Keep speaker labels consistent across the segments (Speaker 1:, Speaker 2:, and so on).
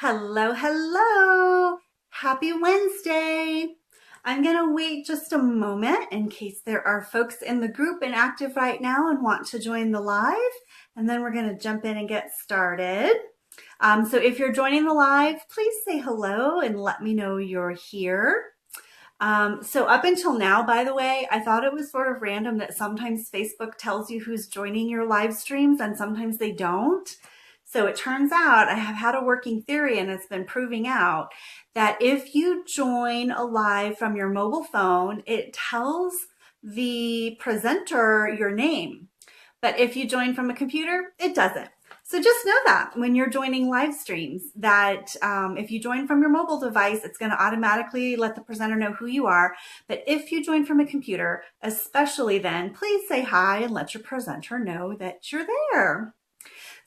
Speaker 1: Hello, hello. Happy Wednesday. I'm going to wait just a moment in case there are folks in the group and active right now and want to join the live. And then we're going to jump in and get started. So if you're joining the live, please say hello and let me know you're here. So up until now, by the way, I thought it was sort of random that sometimes Facebook tells you who's joining your live streams and sometimes they don't. So it turns out I have had a working theory, and it's been proving out that if you join a live from your mobile phone, it tells the presenter your name. But if you join from a computer, it doesn't. So just know that when you're joining live streams, that if you join from your mobile device, it's going to automatically let the presenter know who you are. But if you join from a computer, especially then, please say hi and let your presenter know that you're there.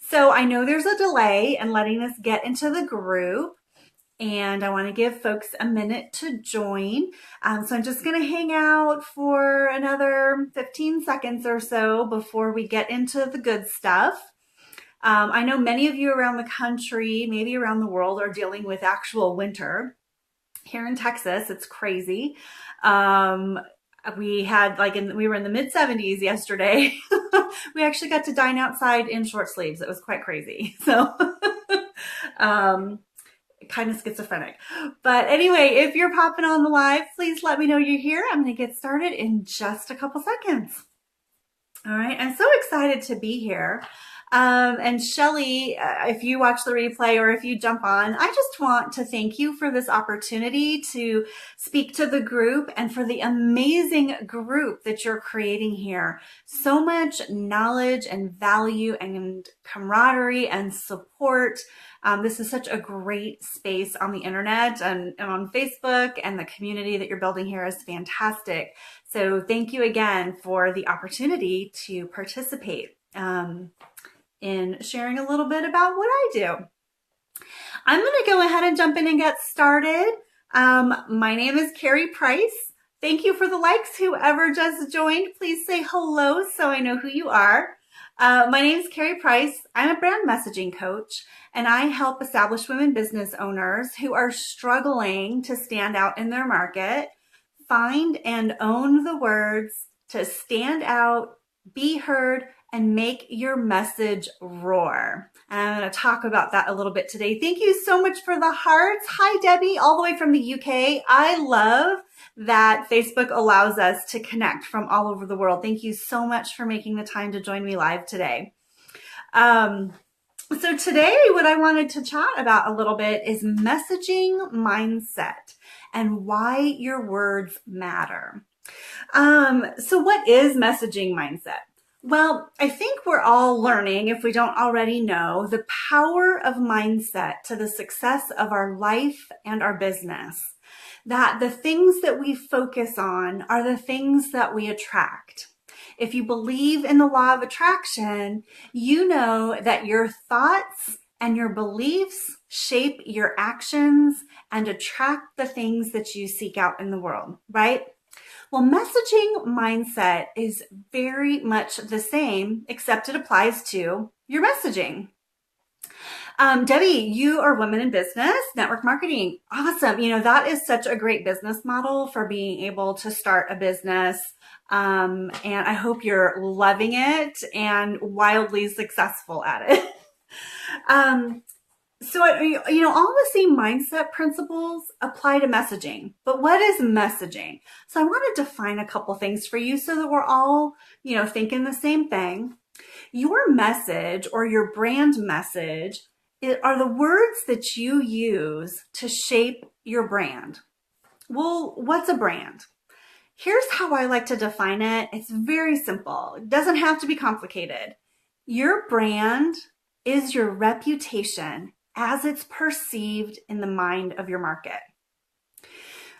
Speaker 1: So I know there's a delay in letting us get into the group, and I want to give folks a minute to join. So I'm just going to hang out for another 15 seconds or so before we get into the good stuff. I know many of you around the country, maybe around the world, are dealing with actual winter. Here in Texas, it's crazy. We had we were in the mid 70s yesterday. We actually got to dine outside in short sleeves. It was quite crazy. So kind of schizophrenic. But anyway, if you're popping on the live, please let me know you're here. I'm going to get started in just a couple seconds. All right. I'm so excited to be here. And Shelly, if you watch the replay or if you jump on, I just want to thank you for this opportunity to speak to the group and for the amazing group that you're creating here. So much knowledge and value and camaraderie and support. This is such a great space on the internet and on Facebook, and the community that you're building here is fantastic. So thank you again for the opportunity to participate in sharing a little bit about what I do. I'm going to go ahead and jump in and get started. My name is Karie Price. Thank you for the likes. Whoever just joined, please say hello so I know who you are. My name is Karie Price. I'm a brand messaging coach, and I help established women business owners who are struggling to stand out in their market find and own the words to stand out, be heard, and make your message roar. And I'm going to talk about that a little bit today. Thank you so much for the hearts. Hi, Debbie, all the way from the UK. I love that Facebook allows us to connect from all over the world. Thank you so much for making the time to join me live today. So today, what I wanted to chat about a little bit is messaging mindset and why your words matter. So what is messaging mindset? Well, I think we're all learning, if we don't already know, the power of mindset to the success of our life and our business. That the things that we focus on are the things that we attract. If you believe in the law of attraction, you know that your thoughts and your beliefs shape your actions and attract the things that you seek out in the world, right? Well, messaging mindset is very much the same, except it applies to your messaging. Debbie, you are Women in Business, Network Marketing. Awesome. You know, that is such a great business model for being able to start a business. And I hope you're loving it and wildly successful at it. So, you know, all the same mindset principles apply to messaging. But what is messaging? So I want to define a couple things for you so that we're all, you know, thinking the same thing. Your message or your brand message are the words that you use to shape your brand. Well, what's a brand? Here's how I like to define it. It's very simple. It doesn't have to be complicated. Your brand is your reputation as it's perceived in the mind of your market.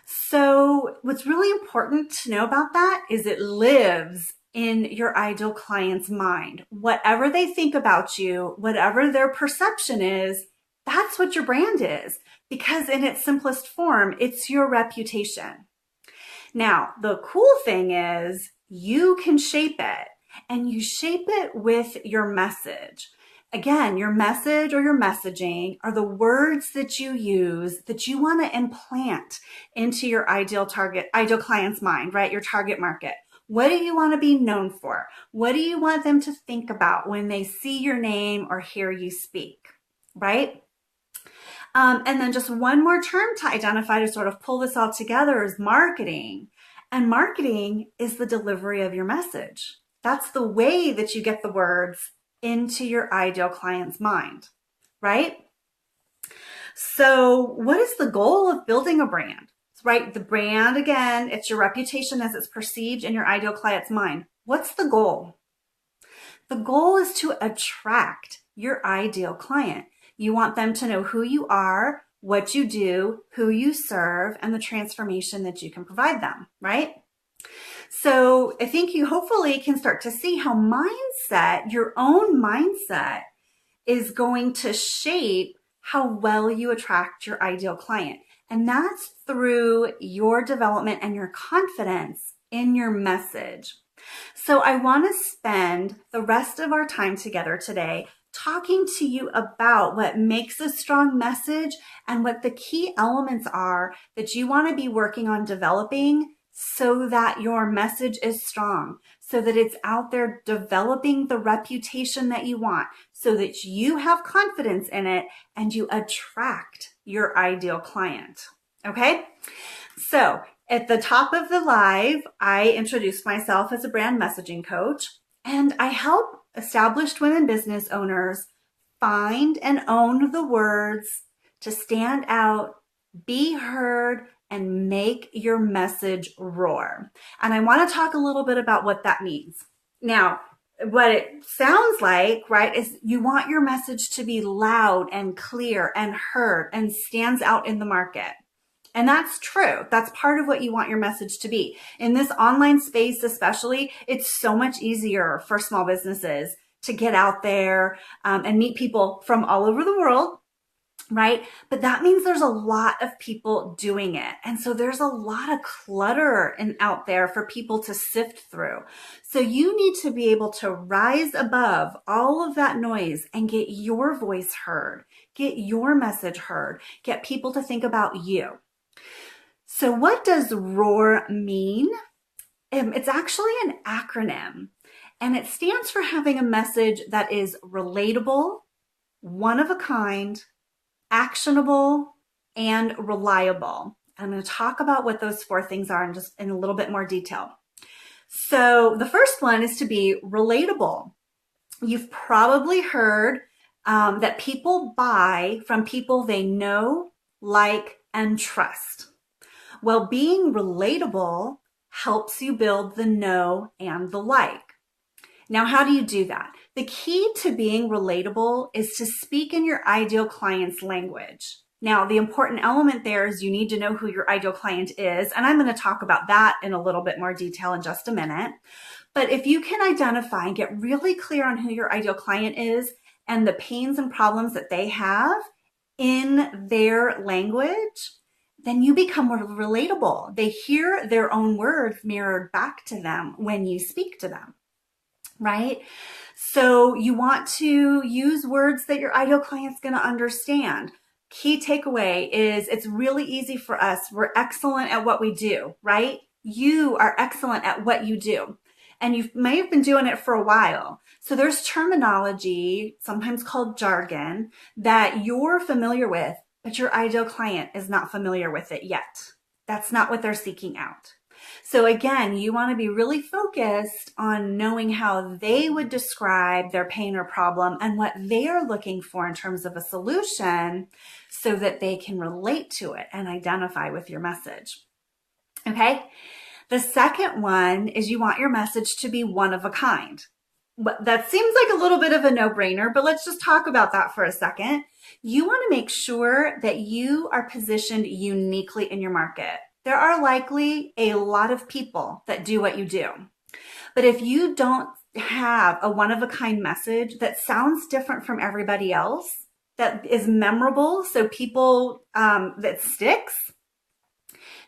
Speaker 1: So what's really important to know about that is it lives in your ideal client's mind. Whatever they think about you, whatever their perception is, that's what your brand is, because in its simplest form, it's your reputation. Now, the cool thing is you can shape it, and you shape it with your message. Again, your message or your messaging are the words that you use that you want to implant into your ideal client's mind, right? Your target market. What do you want to be known for? What do you want them to think about when they see your name or hear you speak, right? And then just one more term to identify to sort of pull this all together is marketing. And marketing is the delivery of your message. That's the way that you get the words into your ideal client's mind, right? So what is the goal of building a brand? Right? The brand, again, it's your reputation as it's perceived in your ideal client's mind. What's the goal? The goal is to attract your ideal client. You want them to know who you are, what you do, who you serve, and the transformation that you can provide them, right? So I think you hopefully can start to see how mindset, your own mindset, is going to shape how well you attract your ideal client. And that's through your development and your confidence in your message. So I want to spend the rest of our time together today talking to you about what makes a strong message and what the key elements are that you want to be working on developing so that your message is strong, so that it's out there developing the reputation that you want, so that you have confidence in it and you attract your ideal client. Okay? So at the top of the live, I introduced myself as a brand messaging coach, and I help established women business owners find and own the words to stand out, be heard, and make your message roar. And I want to talk a little bit about what that means. Now, what it sounds like, right, is you want your message to be loud and clear and heard and stands out in the market. And that's true. That's part of what you want your message to be. In this online space especially, it's so much easier for small businesses to get out there and meet people from all over the world, right? But that means there's a lot of people doing it. And so there's a lot of clutter out there for people to sift through. So you need to be able to rise above all of that noise and get your voice heard, get your message heard, get people to think about you. So what does ROAR mean? It's actually an acronym, and it stands for having a message that is relatable, one of a kind, actionable, and reliable. I'm going to talk about what those four things are in a little bit more detail. So the first one is to be relatable. You've probably heard that people buy from people they know, like, and trust. Well, being relatable helps you build the know and the like. Now, how do you do that? The key to being relatable is to speak in your ideal client's language. Now, the important element there is you need to know who your ideal client is, and I'm going to talk about that in a little bit more detail in just a minute. But if you can identify and get really clear on who your ideal client is and the pains and problems that they have in their language, then you become more relatable. They hear their own words mirrored back to them when you speak to them, right? So you want to use words that your ideal client's going to understand. Key takeaway is it's really easy for us. We're excellent at what we do, right? You are excellent at what you do. And you may have been doing it for a while. So there's terminology, sometimes called jargon, that you're familiar with, but your ideal client is not familiar with it yet. That's not what they're seeking out. So again, you want to be really focused on knowing how they would describe their pain or problem and what they are looking for in terms of a solution so that they can relate to it and identify with your message. Okay? The second one is you want your message to be one of a kind. That seems like a little bit of a no-brainer, but let's just talk about that for a second. You want to make sure that you are positioned uniquely in your market. There are likely a lot of people that do what you do. But if you don't have a one-of-a-kind message that sounds different from everybody else, that is memorable, so people, that sticks,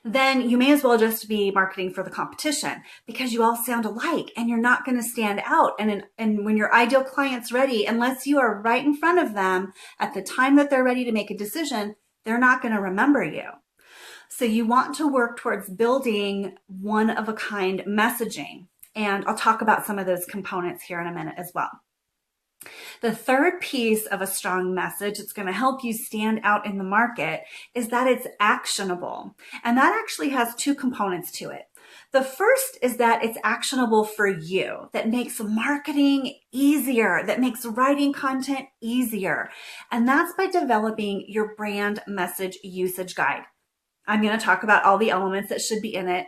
Speaker 1: then you may as well just be marketing for the competition because you all sound alike and you're not going to stand out. And when your ideal client's ready, unless you are right in front of them at the time that they're ready to make a decision, they're not going to remember you. So you want to work towards building one-of-a-kind messaging. And I'll talk about some of those components here in a minute as well. The third piece of a strong message that's going to help you stand out in the market is that it's actionable. And that actually has two components to it. The first is that it's actionable for you, that makes marketing easier, that makes writing content easier. And that's by developing your brand message usage guide. I'm going to talk about all the elements that should be in it.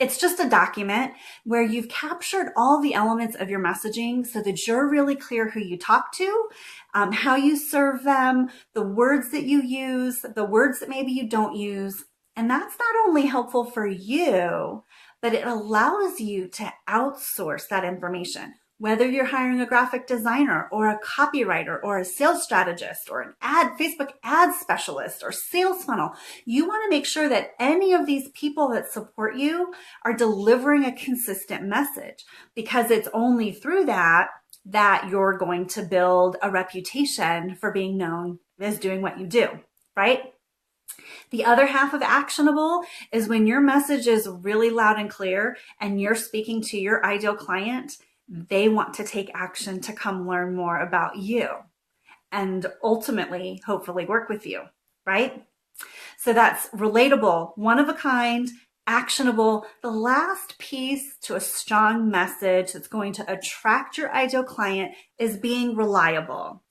Speaker 1: It's just a document where you've captured all the elements of your messaging so that you're really clear who you talk to, how you serve them, the words that you use, the words that maybe you don't use. And that's not only helpful for you, but it allows you to outsource that information. Whether you're hiring a graphic designer or a copywriter or a sales strategist or an Facebook ad specialist or sales funnel, you want to make sure that any of these people that support you are delivering a consistent message, because it's only through that you're going to build a reputation for being known as doing what you do, right? The other half of actionable is when your message is really loud and clear and you're speaking to your ideal client. They want to take action to come learn more about you and ultimately, hopefully, work with you, right? So that's relatable, one of a kind, actionable. The last piece to a strong message that's going to attract your ideal client is being reliable.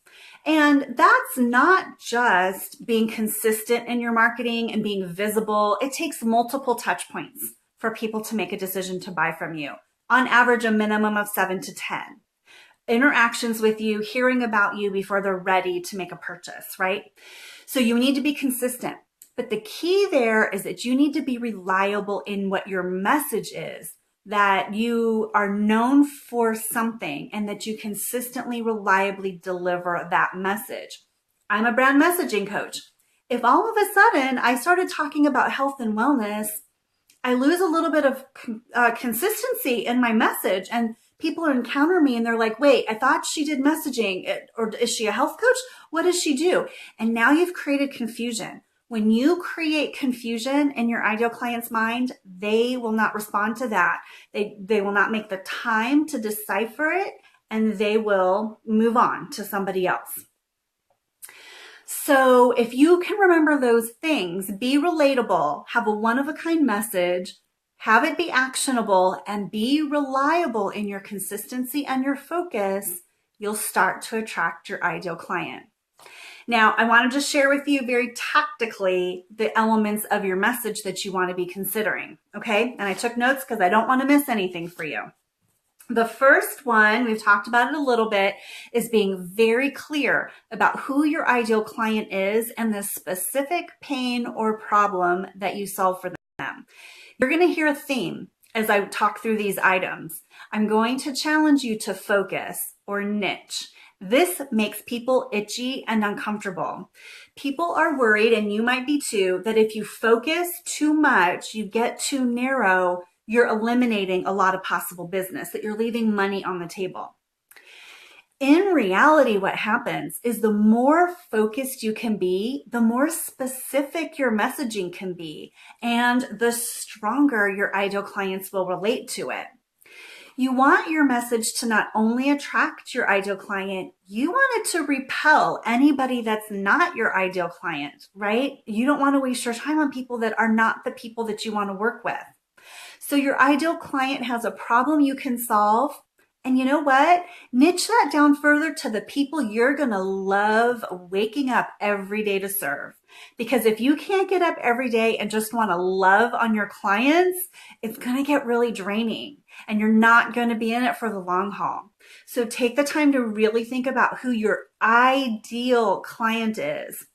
Speaker 1: And that's not just being consistent in your marketing and being visible. It takes multiple touch points for people to make a decision to buy from you. On average, a minimum of 7 to 10 interactions with you, hearing about you before they're ready to make a purchase, right? So you need to be consistent. But the key there is that you need to be reliable in what your message is, that you are known for something and that you consistently, reliably deliver that message. I'm a brand messaging coach. If all of a sudden I started talking about health and wellness, I lose a little bit of consistency in my message, and people encounter me and they're like, wait, I thought she did messaging, or is she a health coach? What does she do? And now you've created confusion. When you create confusion in your ideal client's mind, they will not respond to that. They will not make the time to decipher it, and they will move on to somebody else. So if you can remember those things, be relatable, have a one-of-a-kind message, have it be actionable, and be reliable in your consistency and your focus, you'll start to attract your ideal client. Now, I want to just share with you very tactically the elements of your message that you want to be considering, okay? And I took notes because I don't want to miss anything for you. The first one, we've talked about it a little bit, is being very clear about who your ideal client is and the specific pain or problem that you solve for them. You're going to hear a theme as I talk through these items. I'm going to challenge you to focus or niche. This makes people itchy and uncomfortable. People are worried, and you might be too, that if you focus too much, you get too narrow, you're eliminating a lot of possible business, that you're leaving money on the table. In reality, what happens is the more focused you can be, the more specific your messaging can be, and the stronger your ideal clients will relate to it. You want your message to not only attract your ideal client, you want it to repel anybody that's not your ideal client, right? You don't want to waste your time on people that are not the people that you want to work with. So your ideal client has a problem you can solve. And you know what? Niche that down further to the people you're going to love waking up every day to serve. Because if you can't get up every day and just want to love on your clients, it's going to get really draining and you're not going to be in it for the long haul. So take the time to really think about who your ideal client is.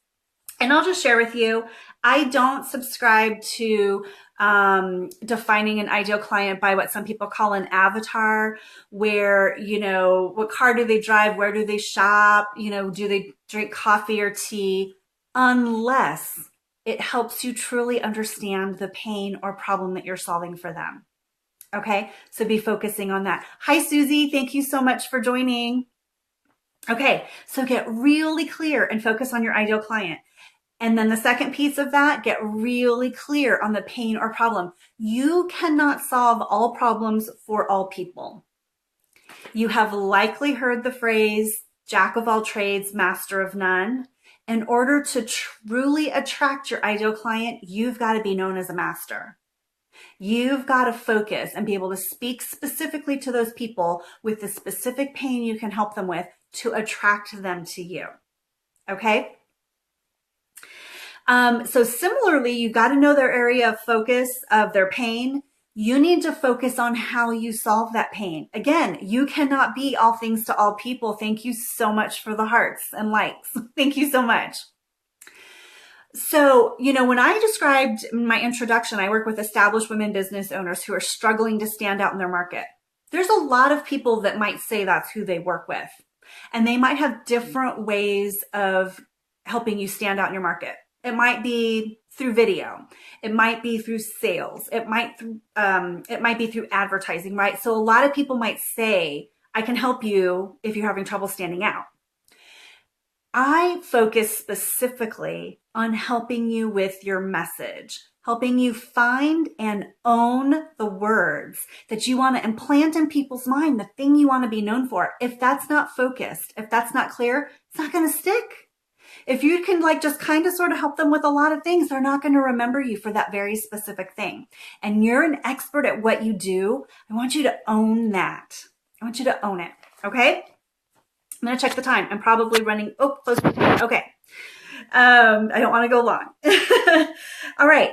Speaker 1: And I'll just share with you, I don't subscribe to defining an ideal client by what some people call an avatar, where, you know, what car do they drive? Where do they shop? You know, do they drink coffee or tea? Unless it helps you truly understand the pain or problem that you're solving for them. Okay, so be focusing on that. Hi, Susie. Thank you so much for joining. Okay, so get really clear and focus on your ideal client. And then the second piece of that, get really clear on the pain or problem. You cannot solve all problems for all people. You have likely heard the phrase, jack of all trades, master of none. In order to truly attract your ideal client, you've got to be known as a master. You've got to focus and be able to speak specifically to those people with the specific pain you can help them with to attract them to you. Okay? So similarly, you got to know their area of focus of their pain. You need to focus on how you solve that pain. Again, you cannot be all things to all people. Thank you so much for the hearts and likes. Thank you so much. So, when I described in my introduction, I work with established women business owners who are struggling to stand out in their market. There's a lot of people that might say that's who they work with, and they might have different ways of helping you stand out in your market. It might be through video. It might be through sales. It might be through advertising, right? So a lot of people might say, I can help you if you're having trouble standing out. I focus specifically on helping you with your message, helping you find and own the words that you want to implant in people's mind, the thing you want to be known for. If that's not focused, if that's not clear, it's not going to stick. If you can just kind of sort of help them with a lot of things, they're not going to remember you for that very specific thing. And you're an expert at what you do. I want you to own that. I want you to own it. Okay? I'm going to check the time. I'm probably running, close to time. Okay. I don't want to go long. All right.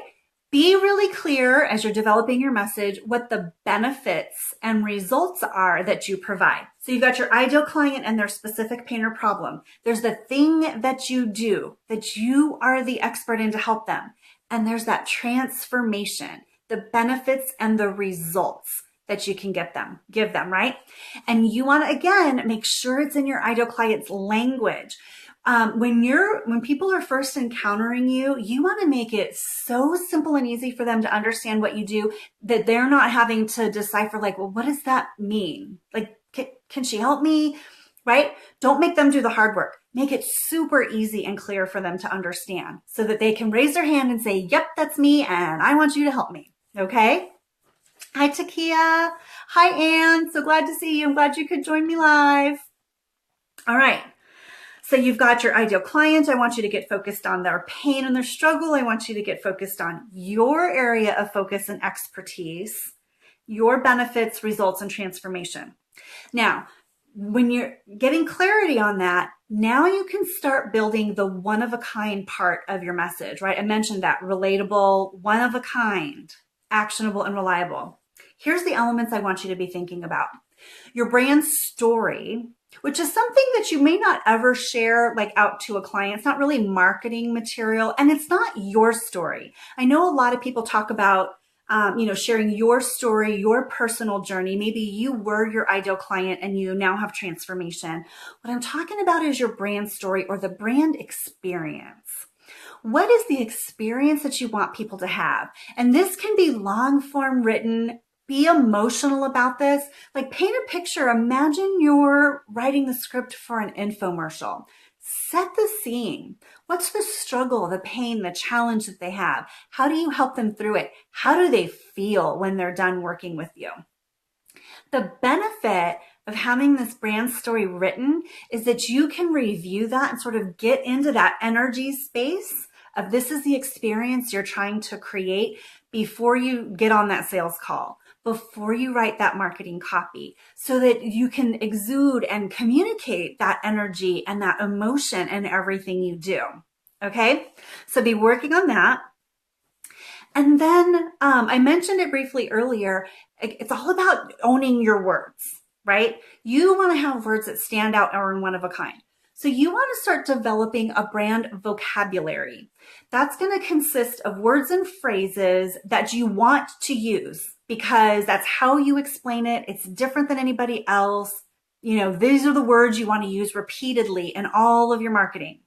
Speaker 1: Be really clear as you're developing your message what the benefits and results are that you provide. So you've got your ideal client and their specific pain or problem. There's the thing that you do that you are the expert in to help them. And there's that transformation, the benefits and the results that you can give them, right? And you want to, again, make sure it's in your ideal client's language. When people are first encountering you, you want to make it so simple and easy for them to understand what you do that they're not having to decipher well, what does that mean? Can she help me? Right? Don't make them do the hard work. Make it super easy and clear for them to understand so that they can raise their hand and say, yep, that's me. And I want you to help me. Okay. Hi, Takia. Hi, Anne. So glad to see you. I'm glad you could join me live. All right. So you've got your ideal client. I want you to get focused on their pain and their struggle. I want you to get focused on your area of focus and expertise, your benefits, results, and transformation. Now, when you're getting clarity on that, now you can start building the one-of-a-kind part of your message, right? I mentioned that relatable, one-of-a-kind, actionable, and reliable. Here's the elements I want you to be thinking about. Your brand story, which is something that you may not ever share out to a client. It's not really marketing material, and it's not your story. I know a lot of people talk about, sharing your story, your personal journey. Maybe you were your ideal client and you now have transformation. What I'm talking about is your brand story or the brand experience. What is the experience that you want people to have? And this can be long form written. Be emotional about this. Paint a picture. Imagine you're writing the script for an infomercial. Set the scene. What's the struggle, the pain, the challenge that they have? How do you help them through it? How do they feel when they're done working with you? The benefit of having this brand story written is that you can review that and sort of get into that energy space of this is the experience you're trying to create before you get on that sales call, before you write that marketing copy, so that you can exude and communicate that energy and that emotion in everything you do. Okay? So be working on that. And then I mentioned it briefly earlier. It's all about owning your words, right? You want to have words that stand out or are one of a kind. So you want to start developing a brand vocabulary. That's going to consist of words and phrases that you want to use because that's how you explain it. It's different than anybody else. These are the words you want to use repeatedly in all of your marketing.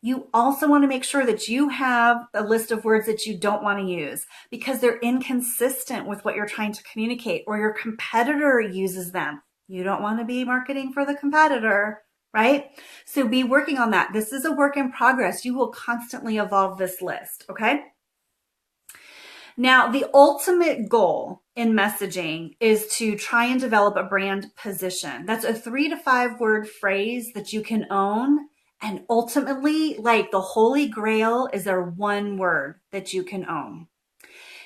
Speaker 1: You also want to make sure that you have a list of words that you don't want to use because they're inconsistent with what you're trying to communicate, or your competitor uses them. You don't want to be marketing for the competitor, right? So be working on that. This is a work in progress. You will constantly evolve this list, okay? Now, the ultimate goal in messaging is to try and develop a brand position. That's a 3 to 5 word phrase that you can own. And ultimately, like the holy grail is there one word that you can own.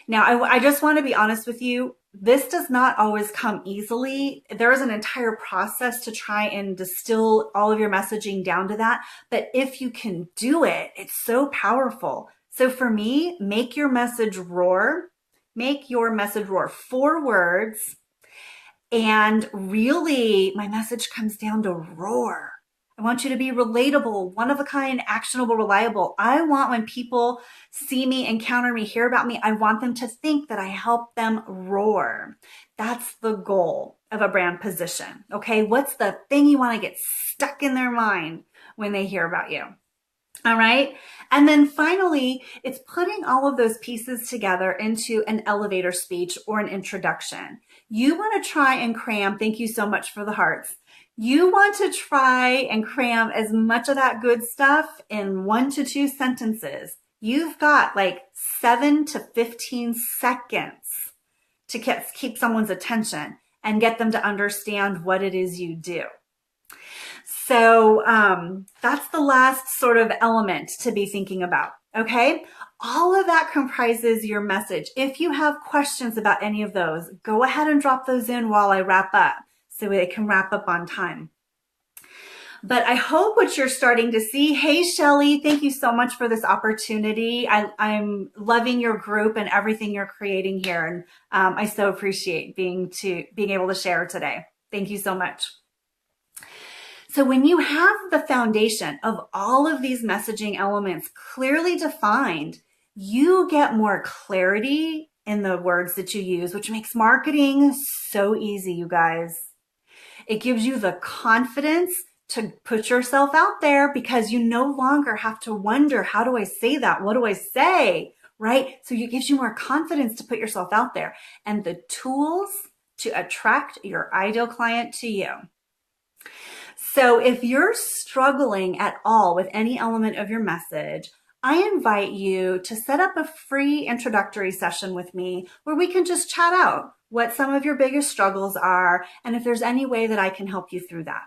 Speaker 1: Now, I just want to be honest with you. This does not always come easily. There is an entire process to try and distill all of your messaging down to that. But if you can do it, it's so powerful. So for me, make your message roar. Make your message roar. 4 words. And really, my message comes down to roar. I want you to be relatable, one of a kind, actionable, reliable. I want when people see me, encounter me, hear about me, I want them to think that I help them roar. That's the goal of a brand position. Okay. What's the thing you want to get stuck in their mind when they hear about you? All right. And then finally, it's putting all of those pieces together into an elevator speech or an introduction. You want to try and cram, thank you so much for the hearts. You want to try and cram as much of that good stuff in 1 to 2 sentences. You've got like 7 to 15 seconds to keep someone's attention and get them to understand what it is you do. So that's the last sort of element to be thinking about, okay? All of that comprises your message. If you have questions about any of those, go ahead and drop those in while I wrap up so they can wrap up on time. But I hope what you're starting to see, hey, Shelly, thank you so much for this opportunity. I'm loving your group and everything you're creating here. And I so appreciate being able to share today. Thank you so much. So when you have the foundation of all of these messaging elements clearly defined, you get more clarity in the words that you use, which makes marketing so easy, you guys. It gives you the confidence to put yourself out there because you no longer have to wonder, how do I say that? What do I say? Right? So it gives you more confidence to put yourself out there and the tools to attract your ideal client to you. So if you're struggling at all with any element of your message, I invite you to set up a free introductory session with me where we can just chat out what some of your biggest struggles are and if there's any way that I can help you through that.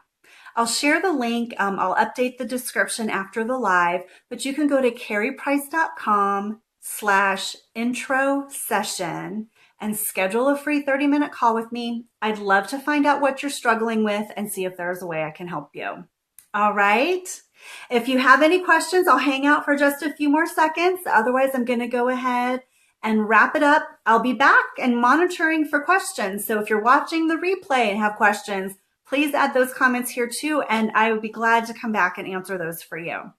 Speaker 1: I'll share the link. I'll update the description after the live, but you can go to karieprice.com/intro session and schedule a free 30-minute call with me. I'd love to find out what you're struggling with and see if there's a way I can help you. All right. If you have any questions, I'll hang out for just a few more seconds. Otherwise, I'm going to go ahead and wrap it up. I'll be back and monitoring for questions. So if you're watching the replay and have questions, please add those comments here too, and I would be glad to come back and answer those for you.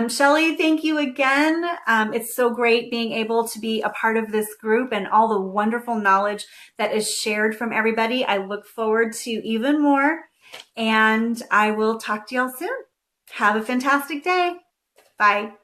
Speaker 1: Shelly, thank you again. It's so great being able to be a part of this group and all the wonderful knowledge that is shared from everybody. I look forward to even more, and I will talk to y'all soon. Have a fantastic day. Bye.